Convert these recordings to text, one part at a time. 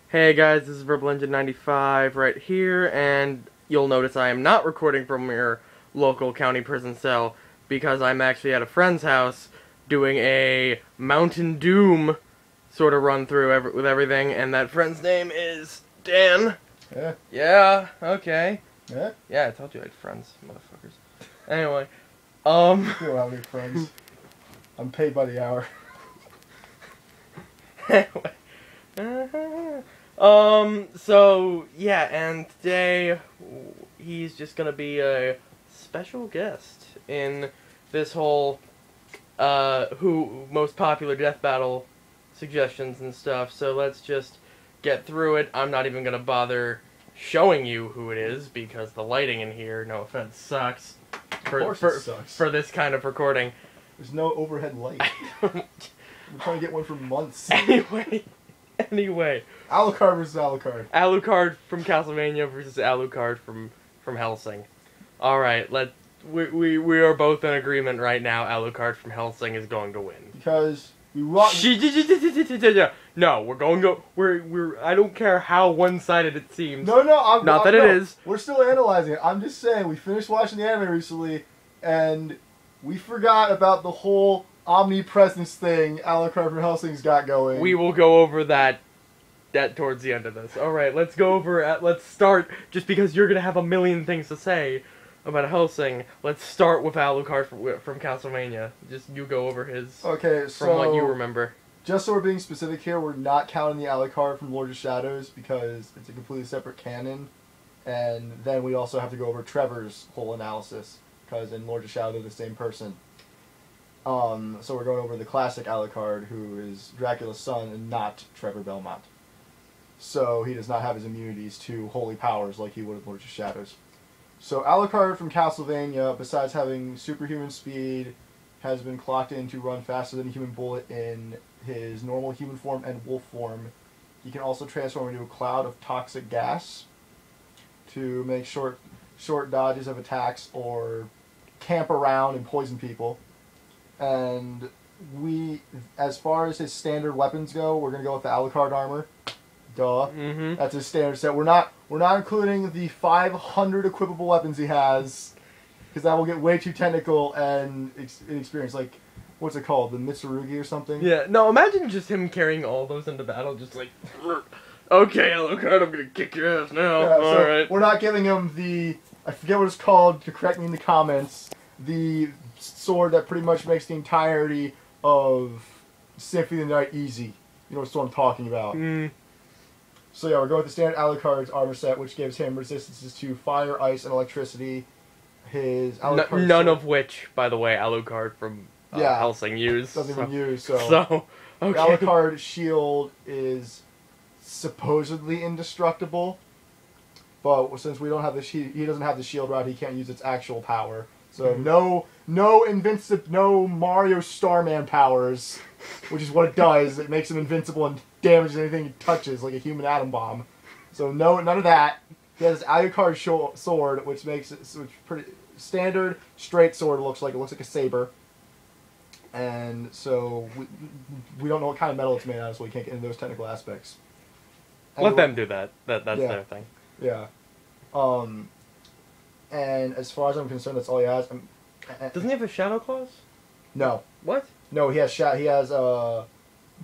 Hey guys, this is VerbalEngine95 right here, and you'll notice I am not recording from your local county prison cell because I'm actually at a friend's house doing a Mountain Doom sort of run through with everything, and that friend's name is Dan. Yeah. Yeah, okay. Yeah? Yeah, I told you I had friends, motherfuckers. Anyway, You don't have any friends. I'm paid by the hour. So, yeah, and today he's just gonna be a special guest in this whole, who most popular death battle suggestions and stuff, so let's just get through it. I'm not even gonna bother showing you who it is, because the lighting in here, no offense, sucks. For this kind of recording. There's no overhead light. I'm trying to get one for months. Anyway. Alucard versus Alucard. Alucard from Castlevania versus Alucard from Hellsing. Alright, we are both in agreement right now. Alucard from Hellsing is going to win. Because we No, we're I don't care how one-sided it seems. No, it is. We're still analyzing it. I'm just saying, we finished watching the anime recently, and we forgot about the whole omnipresence thing Alucard from Hellsing's got going. We will go over that towards the end of this. Alright, let's start, just because you're gonna have a million things to say about Hellsing. Let's start with Alucard from Castlevania. Just you go over his, from what you remember. Just so we're being specific here, we're not counting the Alucard from Lord of Shadows, because it's a completely separate canon. And then we also have to go over Trevor's whole analysis, because in Lord of Shadow they're the same person. So we're going over the classic Alucard, who is Dracula's son and not Trevor Belmont. So he does not have his immunities to holy powers like he would in Lord of Shadows. So Alucard from Castlevania, besides having superhuman speed, has been clocked in to run faster than a human bullet in his normal human form and wolf form. He can also transform into a cloud of toxic gas to make short dodges of attacks or camp around and poison people. And as far as his standard weapons go, we're going to go with the Alucard armor. Duh. Mm-hmm. That's his standard set. We're not including the 500 equipable weapons he has, because that will get way too technical and inexperienced. Like, what's it called? The Mitsurugi or something? Yeah, no, imagine just him carrying all those into battle, just like, okay, Alucard, I'm gonna kick your ass now. Yeah, so alright. We're not giving him the, I forget what it's called, to correct me in the comments, the sword that pretty much makes the entirety of Symphony of the Night easy. You know what I'm talking about. Mm. So yeah, we're going with the standard Alucard's armor set, which gives him resistances to fire, ice, and electricity. His Alucard none of which, by the way, Alucard from Hellsing used. Doesn't even use, so okay. The Alucard shield is supposedly indestructible, but since we don't have he doesn't have the shield route, he can't use its actual power. So no Mario Starman powers, which is what it does. It makes him invincible and damages anything he touches, like a human atom bomb. So none of that. He has his Alucard sword, which makes it pretty standard straight sword. It looks like a saber. And so we don't know what kind of metal it's made out of, so we can't get into those technical aspects. Let them do that. That's their thing. Yeah. And as far as I'm concerned, that's all he has. Doesn't he have a Shadow Claws? No. What? No, he has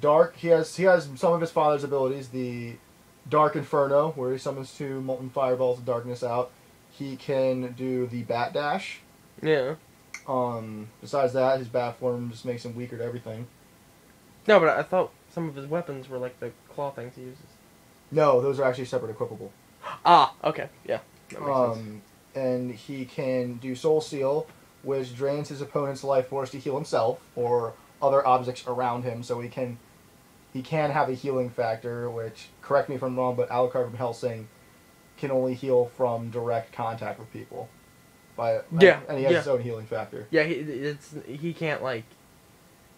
Dark. He has some of his father's abilities. The Dark Inferno, where he summons 2 molten fireballs of darkness out. He can do the Bat Dash. Yeah. Besides that, his bat form just makes him weaker to everything. No, but I thought some of his weapons were like the claw things he uses. No, those are actually separate equipable. Ah, okay, yeah. That makes sense. And he can do Soul Seal, which drains his opponent's life force to heal himself or other objects around him, so he can have a healing factor, which, correct me if I'm wrong, but Alucard from Hellsing can only heal from direct contact with people. And he has his own healing factor. Yeah, he can't, like,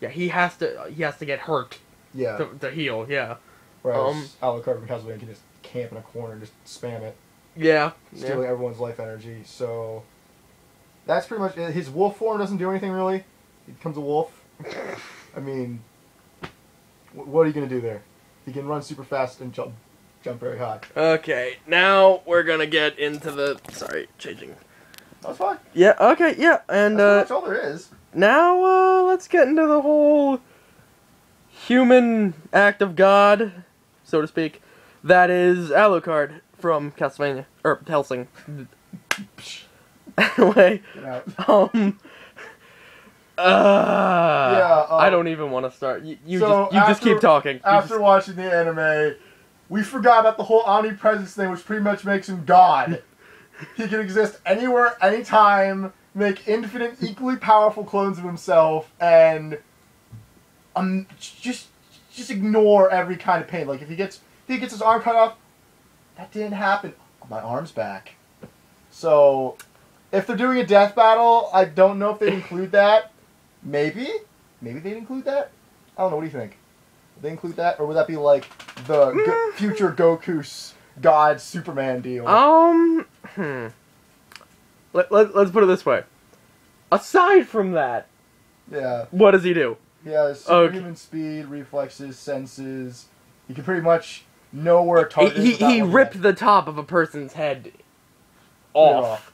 yeah, he has to get hurt. Yeah. To heal. Yeah. Whereas Alucard from Castlevania can just camp in a corner and just spam it. Yeah. Stealing everyone's life energy. So that's pretty much it. His wolf form doesn't do anything really. He becomes a wolf. I mean, what are you gonna do there? He can run super fast and jump jump very high. Okay, now we're gonna get into the... Sorry, changing. That's fine. Yeah, okay, yeah, and That's all there is. now let's get into the whole human act of God, so to speak. That is Alucard from Castlevania, or Helsing. Anyway, Get out. I don't even want to start. You just keep talking. After watching the anime, we forgot about the whole omnipresence thing, which pretty much makes him God. He can exist anywhere, anytime, make infinite, equally powerful clones of himself, and just ignore every kind of pain. Like if he gets his arm cut off, that didn't happen. My arm's back. So, if they're doing a death battle, I don't know if they'd include that. Maybe they'd include that. I don't know. What do you think? Would they include that, or would that be like the future Goku's God Superman deal? Let's put it this way. Aside from that, yeah. What does he do? He has superhuman speed, reflexes, senses. He can pretty much know where a target is. He ripped the top of a person's head off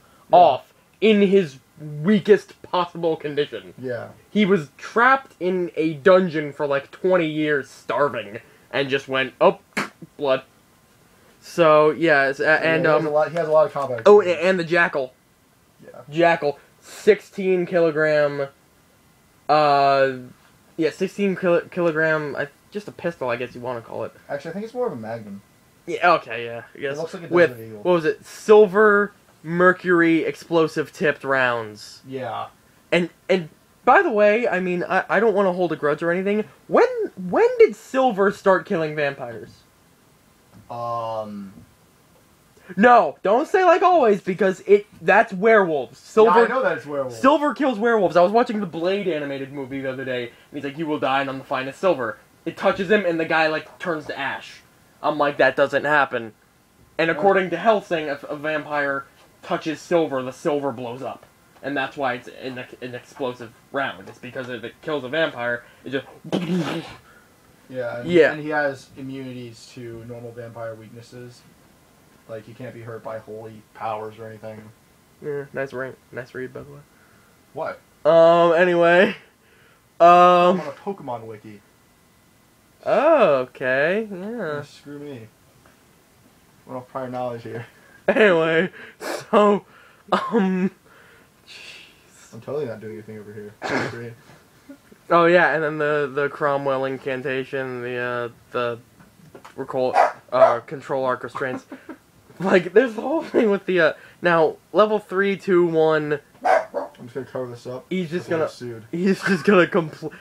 in his weakest possible condition. Yeah. He was trapped in a dungeon for like 20 years starving and just went, oh, blood. So, yes, and he has a lot of combat. Oh, and the Jackal. Yeah. Jackal, 16 kilogram, 16 kilogram, just a pistol, I guess you want to call it. Actually, I think it's more of a Magnum. Yeah, okay, yeah, I guess. It looks like a with, Desert Eagle. what was it, silver mercury explosive tipped rounds. Yeah. And by the way, I mean, I don't want to hold a grudge or anything. When did silver start killing vampires? No, don't say like always, because that's werewolves. Silver. Yeah, I know that it's werewolves. Silver kills werewolves. I was watching the Blade animated movie the other day, and he's like, "You will die, and I'm the finest silver." It touches him, and the guy like turns to ash. I'm like, that doesn't happen. And according to Helsing, if a vampire touches silver, the silver blows up, and that's why it's an explosive round. It's because if it kills a vampire, it just. Yeah. Yeah. And he has immunities to normal vampire weaknesses. Like, he can't be hurt by holy powers or anything. Yeah, nice read, by the way. What? Anyway. I'm on a Pokemon wiki. Oh, okay, yeah. Screw me. We're off prior knowledge here. Anyway, so, jeez. I'm totally not doing anything over here. Great. Oh yeah, and then the Cromwell incantation, the control arc restraints. Like, there's the whole thing with the, now, level 3, 2, 1... I'm just gonna cover this up. He's just gonna complete...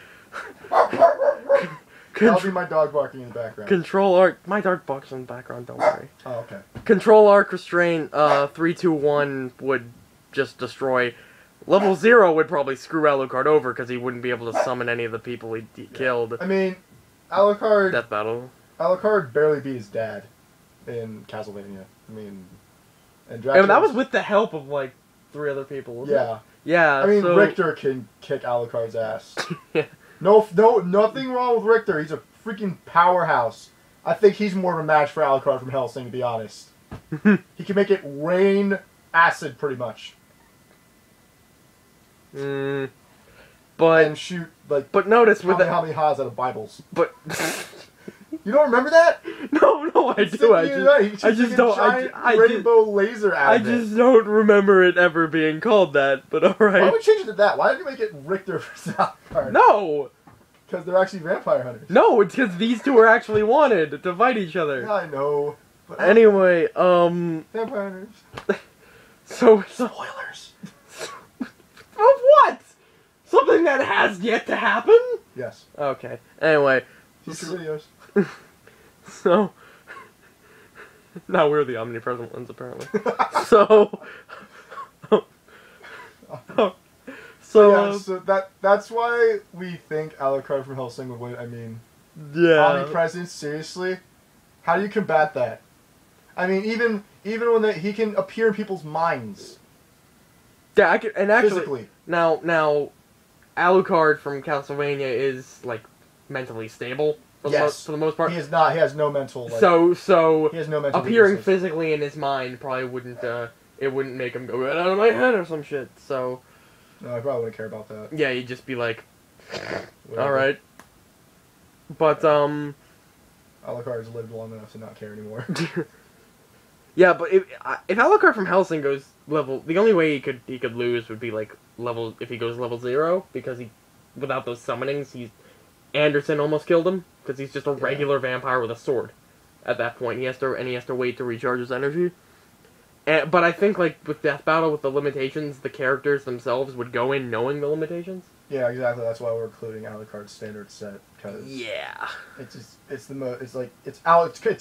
That'll be my dog barking in the background. Control arc... My dog barks in the background, don't worry. Oh, okay. Control arc restraint, 3, 2, 1 would just destroy... Level 0 would probably screw Alucard over, because he wouldn't be able to summon any of the people he killed. I mean, Alucard... Death battle. Alucard barely beat his dad in Castlevania. I mean... And Dracula... And that was with the help of, like, 3 other people, wasn't it? Yeah, I mean, so... Richter can kick Alucard's ass. Yeah. No, nothing wrong with Richter. He's a freaking powerhouse. I think he's more of a match for Alucard from Hellsing, to be honest. He can make it rain acid, pretty much. But... And shoot, like... But notice with how many Ha's out of Bibles. But... You don't remember that? No, I do. I just don't. Rainbow laser out of it. I just don't remember it ever being called that. But all right. Why would we change it to that? Why did you make it Richter versus Alucard? No. Because they're actually vampire hunters. No, it's because these two are actually wanted to fight each other. Yeah, I know. But anyway, vampire hunters. So spoilers. Of what? Something that has yet to happen? Yes. Okay. Anyway. Future videos. So, now we're the omnipresent ones, apparently. So, that's why we think Alucard from Hellsing would win. I mean, yeah. Omnipresence, seriously? How do you combat that? I mean, even when he can appear in people's minds. Yeah, and actually, physically. Now, Alucard from Castlevania is, like, mentally stable. For the most part. He is not. He has no mental. Like, So he has no mental. appearing weaknesses. physically in his mind probably wouldn't. It wouldn't make him go, "Get out of my head" or some shit. So. No, I probably wouldn't care about that. Yeah, he'd just be like, Whatever. all right. But Alucard's lived long enough to not care anymore. yeah, but if Alucard from Hellsing goes level, the only way he could lose would be like level if he goes level 0 because without those summonings Anderson almost killed him because he's just a regular vampire with a sword. At that point, he has to wait to recharge his energy. But I think like with Death Battle with the limitations, the characters themselves would go in knowing the limitations. Yeah, exactly. That's why we're including Alucard's standard set because it's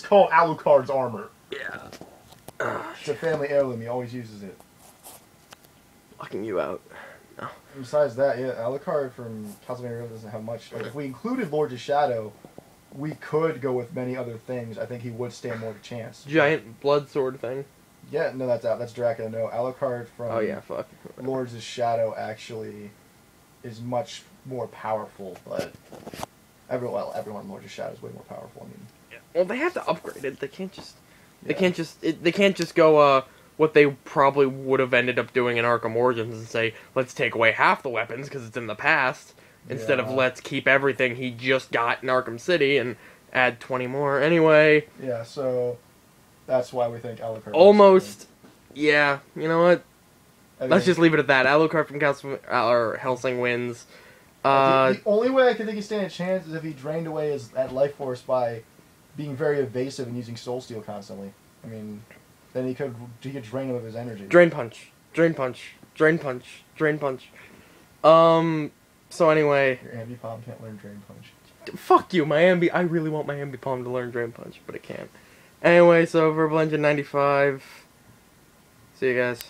called Alucard's armor. Yeah. It's a family heirloom. He always uses it. Locking you out. No. Besides that, yeah, Alucard from Castlevania doesn't have much. Like, if we included Lords of Shadow, we could go with many other things. I think he would stand more of a chance. Giant blood sword thing. Yeah, no, that's out. That's Dracula. No, Alucard from Fuck. Lords of Shadow actually is much more powerful, but everyone in Lords of Shadow is way more powerful. I mean, well, they have to upgrade it. They can't just. They can't just go what they probably would have ended up doing in Arkham Origins and say, let's take away half the weapons because it's in the past, instead of let's keep everything he just got in Arkham City and add 20 more. Anyway. Yeah, so that's why we think Alucard. Almost. Yeah, you know what? Let's just leave it at that. Alucard from Hellsing wins. The only way I can think he stand a chance is if he drained away that life force by being very evasive and using Soul Steel constantly. I mean, then he could drain him of his energy. Drain punch. So anyway. Your Ambi Palm can't learn Drain Punch. Fuck you, I really want my Ambi Palm to learn Drain Punch, but it can't. Anyway, so Verbal Engine 95. See you guys.